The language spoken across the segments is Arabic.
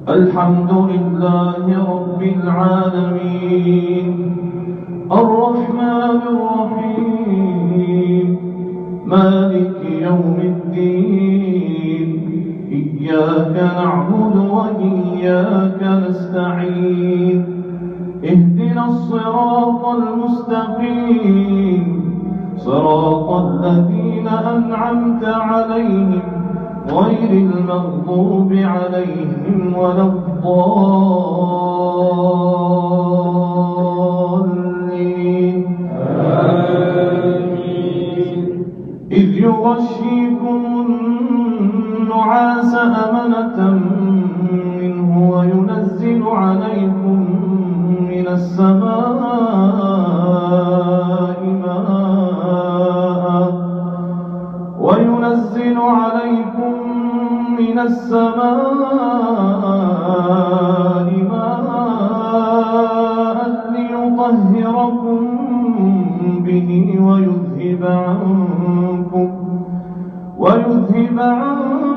الحمد لله رب العالمين الرحمن الرحيم مالك يوم الدين إياك نعبد وإياك نستعين اهدنا الصراط المستقيم صراط الذين أنعمت عليهم غير المغضوب عليهم ولا الضالين إذ يغشيكم النعاس أمنة منه وينزل عليكم من السماء ماء ليطهركم به ويذهب عنكم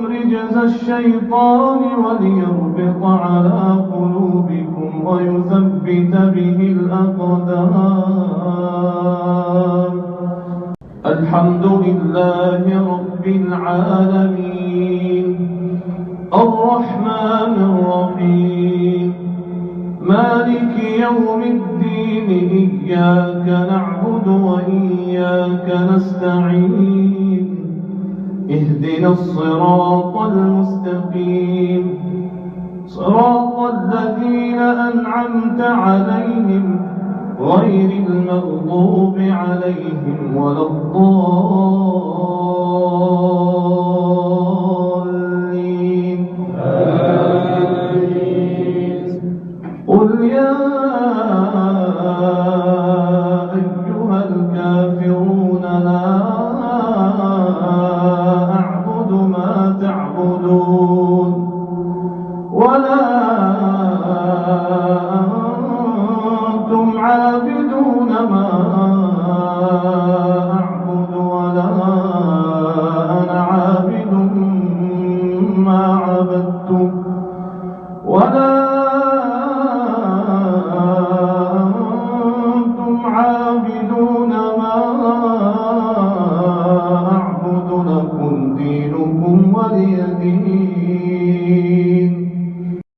رجز الشيطان وليربط على قلوبكم ويثبت به الأقدام. الحمد لله رب العالمين الرحمن الرحيم مالك يوم الدين إياك نعبد وإياك نستعين اهدنا الصراط المستقيم صراط الذين أنعمت عليهم غير المغضوب عليهم ولا الضالين.